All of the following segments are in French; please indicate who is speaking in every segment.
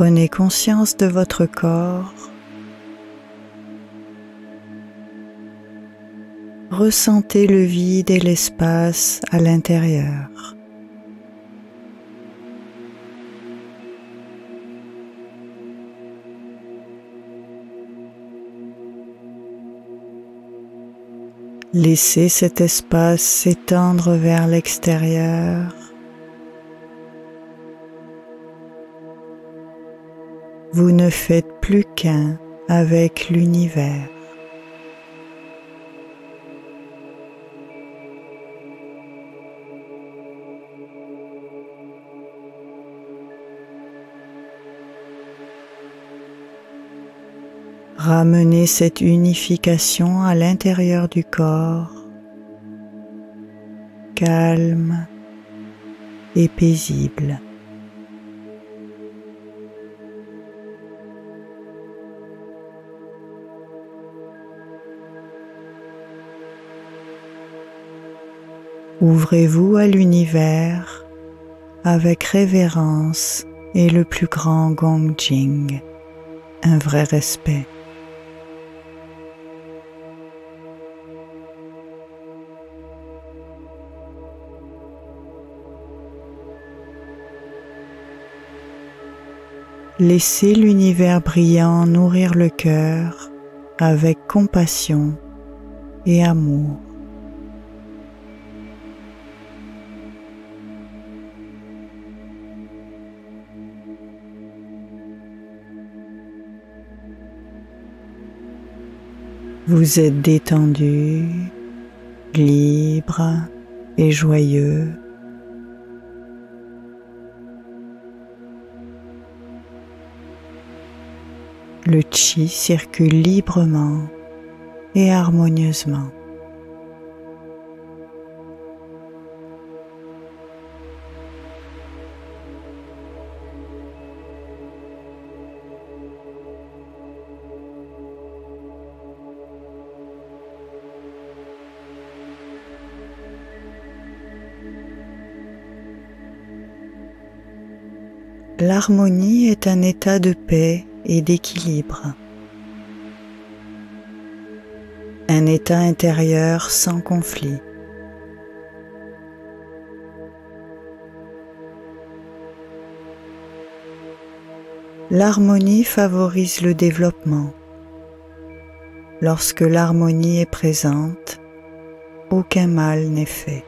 Speaker 1: Prenez conscience de votre corps. Ressentez le vide et l'espace à l'intérieur. Laissez cet espace s'étendre vers l'extérieur. Vous ne faites plus qu'un avec l'univers. Ramenez cette unification à l'intérieur du corps, calme et paisible. Ouvrez-vous à l'univers avec révérence et le plus grand Gong Jing, un vrai respect. Laissez l'univers brillant nourrir le cœur avec compassion et amour. Vous êtes détendu, libre et joyeux. Le chi circule librement et harmonieusement. L'harmonie est un état de paix et d'équilibre, un état intérieur sans conflit. L'harmonie favorise le développement. Lorsque l'harmonie est présente, aucun mal n'est fait.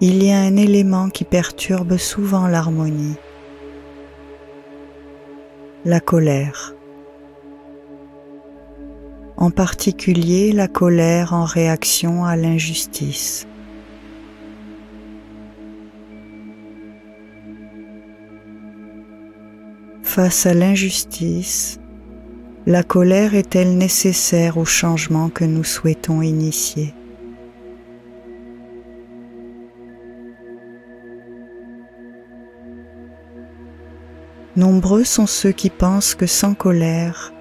Speaker 1: Il y a un élément qui perturbe souvent l'harmonie, la colère. En particulier la colère en réaction à l'injustice. Face à l'injustice, la colère est-elle nécessaire au changement que nous souhaitons initier ? Nombreux sont ceux qui pensent que sans colère,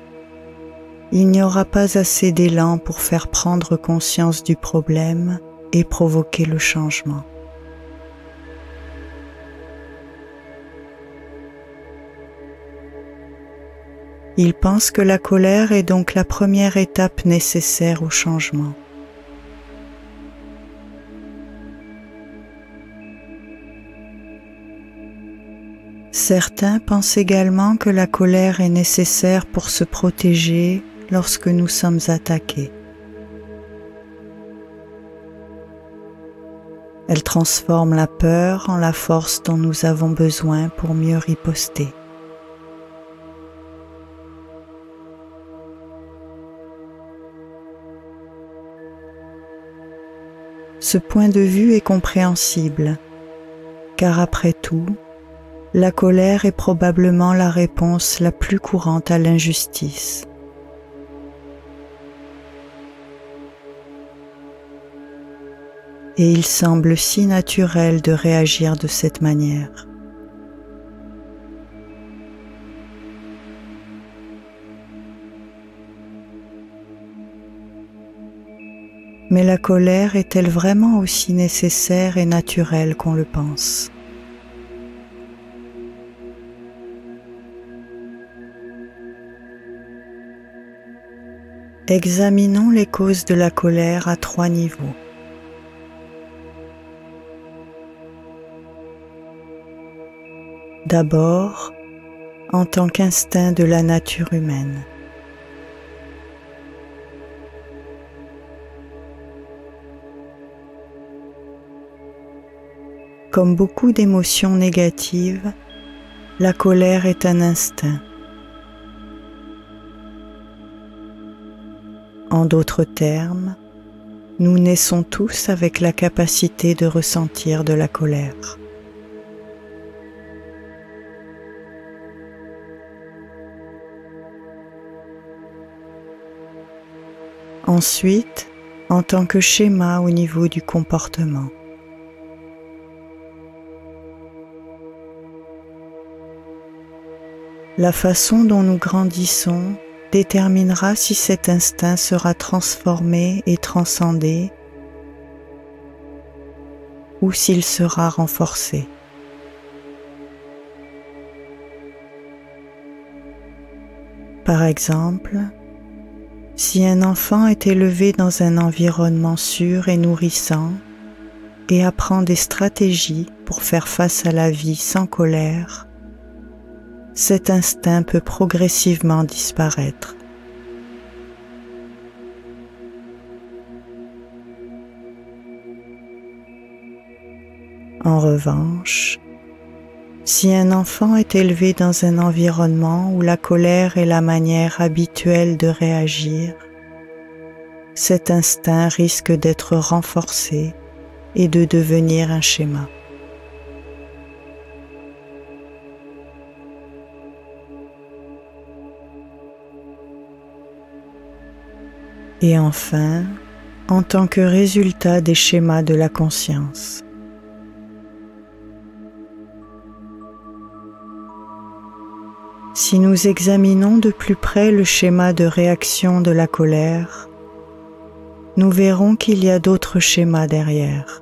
Speaker 1: il n'y aura pas assez d'élan pour faire prendre conscience du problème et provoquer le changement. Ils pensent que la colère est donc la première étape nécessaire au changement. Certains pensent également que la colère est nécessaire pour se protéger lorsque nous sommes attaqués. Elle transforme la peur en la force dont nous avons besoin pour mieux riposter. Ce point de vue est compréhensible, car après tout, la colère est probablement la réponse la plus courante à l'injustice. Et il semble si naturel de réagir de cette manière. Mais la colère est-elle vraiment aussi nécessaire et naturelle qu'on le pense? Examinons les causes de la colère à 3 niveaux. D'abord, en tant qu'instinct de la nature humaine. Comme beaucoup d'émotions négatives, la colère est un instinct. En d'autres termes, nous naissons tous avec la capacité de ressentir de la colère. Ensuite, en tant que schéma au niveau du comportement. La façon dont nous grandissons déterminera si cet instinct sera transformé et transcendé ou s'il sera renforcé. Par exemple, si un enfant est élevé dans un environnement sûr et nourrissant et apprend des stratégies pour faire face à la vie sans colère, cet instinct peut progressivement disparaître. En revanche, si un enfant est élevé dans un environnement où la colère est la manière habituelle de réagir, cet instinct risque d'être renforcé et de devenir un schéma. Et enfin, en tant que résultat des schémas de la conscience. Si nous examinons de plus près le schéma de réaction de la colère, nous verrons qu'il y a d'autres schémas derrière.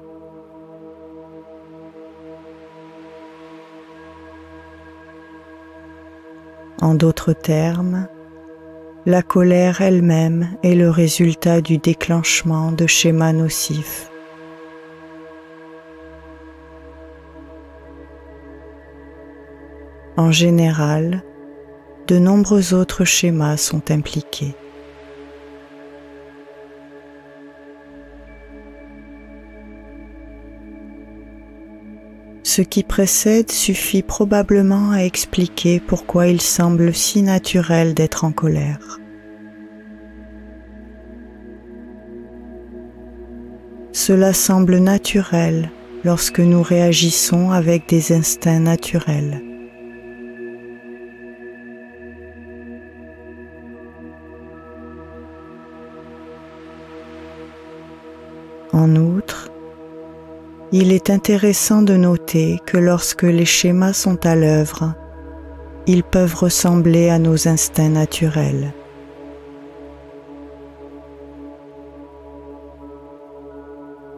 Speaker 1: En d'autres termes, la colère elle-même est le résultat du déclenchement de schémas nocifs. En général, de nombreux autres schémas sont impliqués. Ce qui précède suffit probablement à expliquer pourquoi il semble si naturel d'être en colère. Cela semble naturel lorsque nous réagissons avec des instincts naturels. En outre, il est intéressant de noter que lorsque les schémas sont à l'œuvre, ils peuvent ressembler à nos instincts naturels.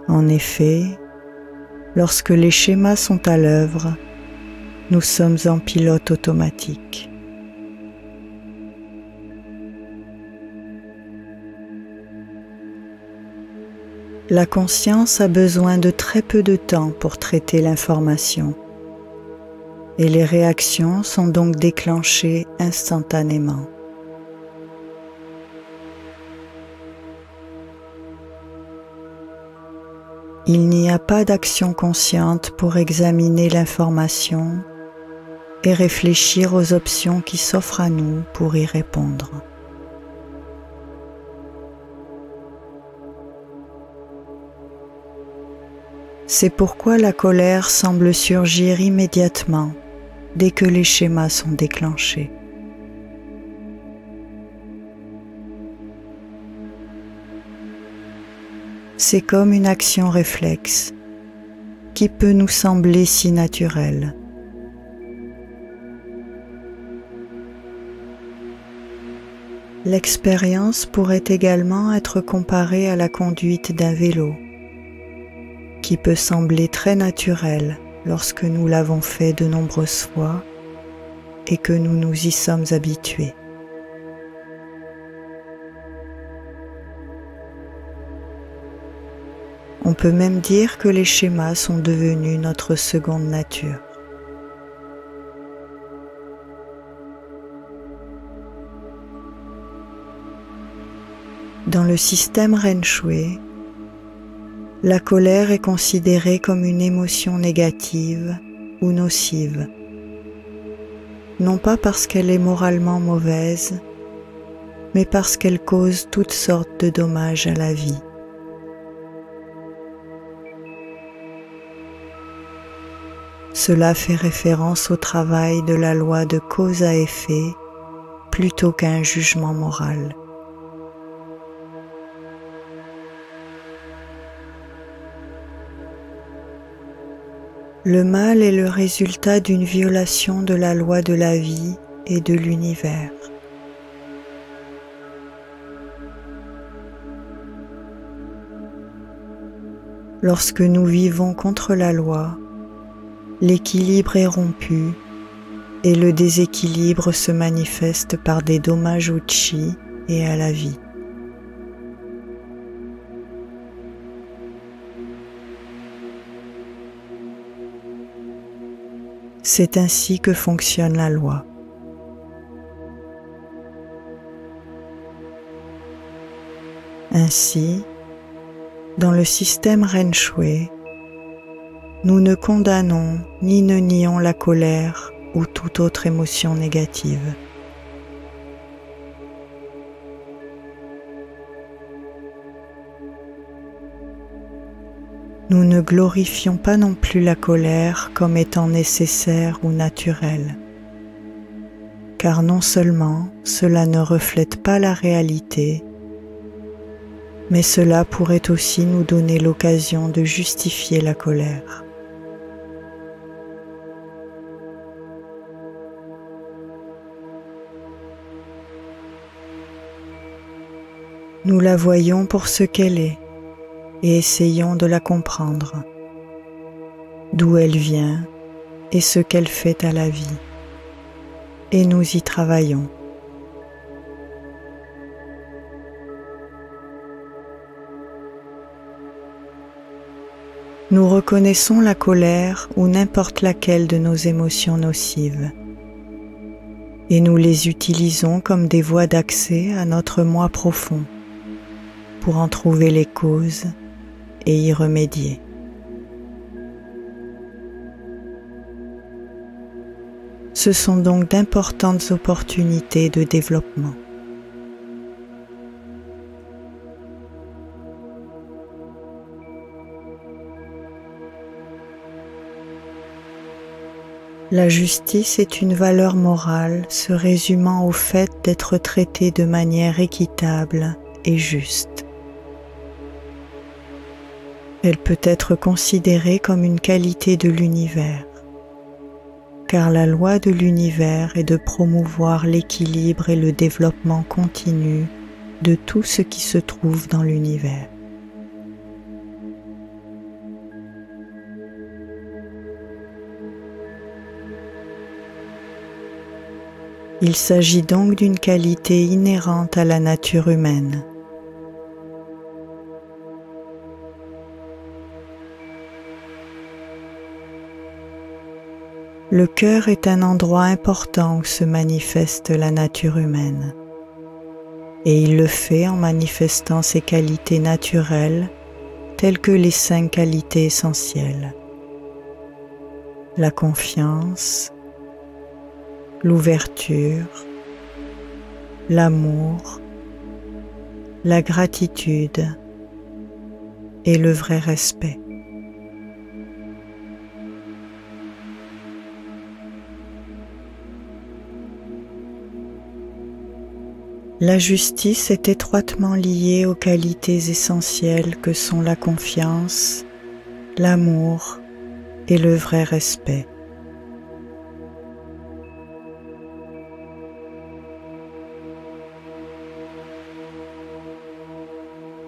Speaker 1: En effet, lorsque les schémas sont à l'œuvre, nous sommes en pilote automatique. La conscience a besoin de très peu de temps pour traiter l'information, et les réactions sont donc déclenchées instantanément. Il n'y a pas d'action consciente pour examiner l'information et réfléchir aux options qui s'offrent à nous pour y répondre. C'est pourquoi la colère semble surgir immédiatement dès que les schémas sont déclenchés. C'est comme une action réflexe qui peut nous sembler si naturelle. L'expérience pourrait également être comparée à la conduite d'un vélo, qui peut sembler très naturelle lorsque nous l'avons fait de nombreuses fois et que nous nous y sommes habitués. On peut même dire que les schémas sont devenus notre seconde nature. Dans le système Ren Shui, la colère est considérée comme une émotion négative ou nocive, non pas parce qu'elle est moralement mauvaise, mais parce qu'elle cause toutes sortes de dommages à la vie. Cela fait référence au travail de la loi de cause à effet plutôt qu'à un jugement moral. Le mal est le résultat d'une violation de la loi de la vie et de l'univers. Lorsque nous vivons contre la loi, l'équilibre est rompu et le déséquilibre se manifeste par des dommages au chi et à la vie. C'est ainsi que fonctionne la loi. Ainsi, dans le système Ren Shui, nous ne condamnons ni ne nions la colère ou toute autre émotion négative. Nous ne glorifions pas non plus la colère comme étant nécessaire ou naturelle, car non seulement cela ne reflète pas la réalité, mais cela pourrait aussi nous donner l'occasion de justifier la colère. Nous la voyons pour ce qu'elle est et essayons de la comprendre, d'où elle vient et ce qu'elle fait à la vie, et nous y travaillons. Nous reconnaissons la colère ou n'importe laquelle de nos émotions nocives, et nous les utilisons comme des voies d'accès à notre moi profond, pour en trouver les causes et y remédier. Ce sont donc d'importantes opportunités de développement. La justice est une valeur morale se résumant au fait d'être traité de manière équitable et juste. Elle peut être considérée comme une qualité de l'univers, car la loi de l'univers est de promouvoir l'équilibre et le développement continu de tout ce qui se trouve dans l'univers. Il s'agit donc d'une qualité inhérente à la nature humaine. Le cœur est un endroit important où se manifeste la nature humaine, et il le fait en manifestant ses qualités naturelles telles que les 5 qualités essentielles: la confiance, l'ouverture, l'amour, la gratitude et le vrai respect. La justice est étroitement liée aux qualités essentielles que sont la confiance, l'amour et le vrai respect.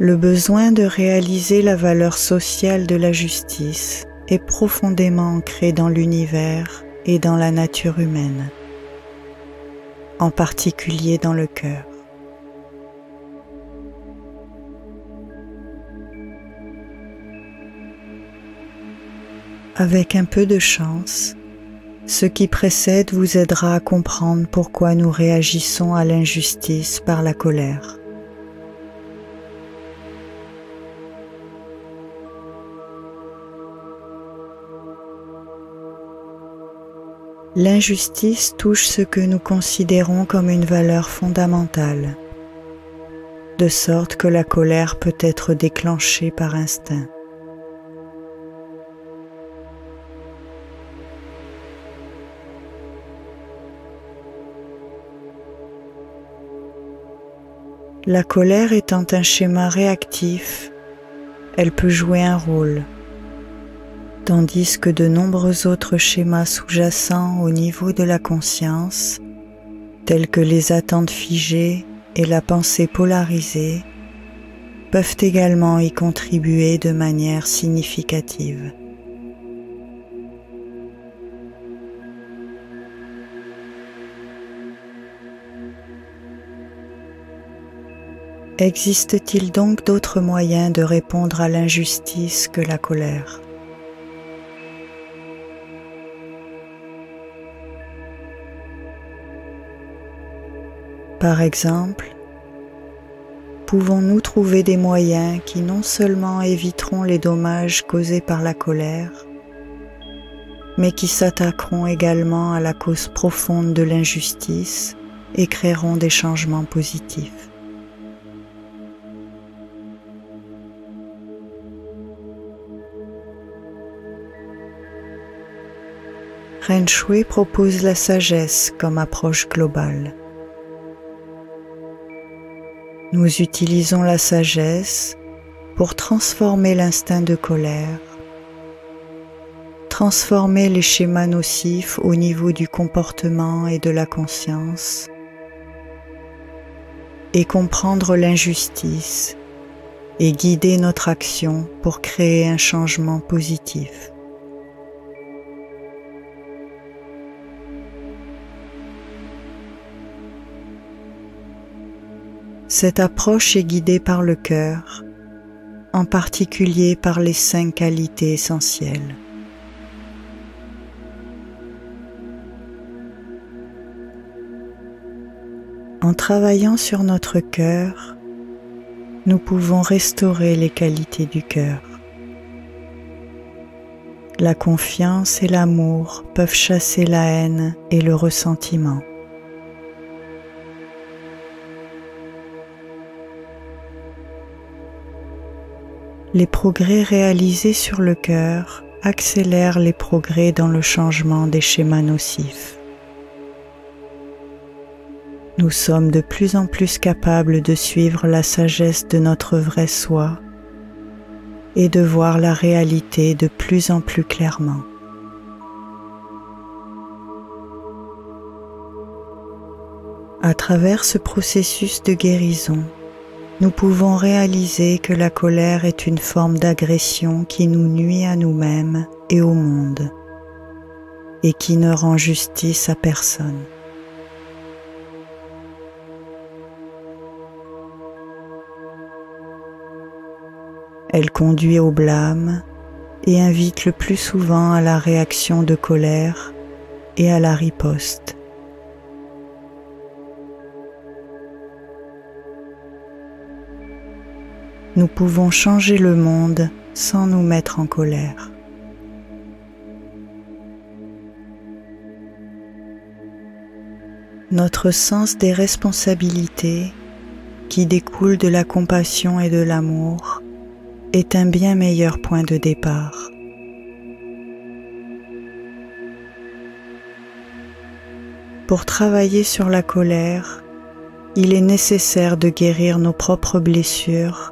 Speaker 1: Le besoin de réaliser la valeur sociale de la justice est profondément ancré dans l'univers et dans la nature humaine, en particulier dans le cœur. Avec un peu de chance, ce qui précède vous aidera à comprendre pourquoi nous réagissons à l'injustice par la colère. L'injustice touche ce que nous considérons comme une valeur fondamentale, de sorte que la colère peut être déclenchée par instinct. La colère étant un schéma réactif, elle peut jouer un rôle, tandis que de nombreux autres schémas sous-jacents au niveau de la conscience, tels que les attentes figées et la pensée polarisée, peuvent également y contribuer de manière significative. Existe-t-il donc d'autres moyens de répondre à l'injustice que la colère ? Par exemple, pouvons-nous trouver des moyens qui non seulement éviteront les dommages causés par la colère, mais qui s'attaqueront également à la cause profonde de l'injustice et créeront des changements positifs? Ren Shui propose la sagesse comme approche globale. Nous utilisons la sagesse pour transformer l'instinct de colère, transformer les schémas nocifs au niveau du comportement et de la conscience, et comprendre l'injustice et guider notre action pour créer un changement positif. Cette approche est guidée par le cœur, en particulier par les 5 qualités essentielles. En travaillant sur notre cœur, nous pouvons restaurer les qualités du cœur. La confiance et l'amour peuvent chasser la haine et le ressentiment. Les progrès réalisés sur le cœur accélèrent les progrès dans le changement des schémas nocifs. Nous sommes de plus en plus capables de suivre la sagesse de notre vrai soi et de voir la réalité de plus en plus clairement. À travers ce processus de guérison, nous pouvons réaliser que la colère est une forme d'agression qui nous nuit à nous-mêmes et au monde, et qui ne rend justice à personne. Elle conduit au blâme et invite le plus souvent à la réaction de colère et à la riposte. Nous pouvons changer le monde sans nous mettre en colère. Notre sens des responsabilités, qui découle de la compassion et de l'amour, est un bien meilleur point de départ. Pour travailler sur la colère, il est nécessaire de guérir nos propres blessures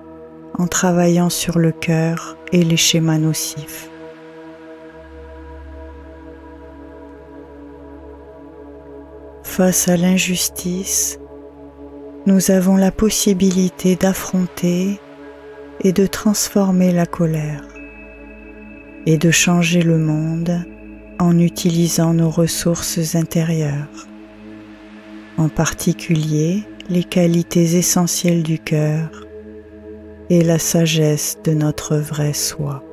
Speaker 1: en travaillant sur le cœur et les schémas nocifs. Face à l'injustice, nous avons la possibilité d'affronter est de transformer la colère et de changer le monde en utilisant nos ressources intérieures, en particulier les qualités essentielles du cœur et la sagesse de notre vrai soi.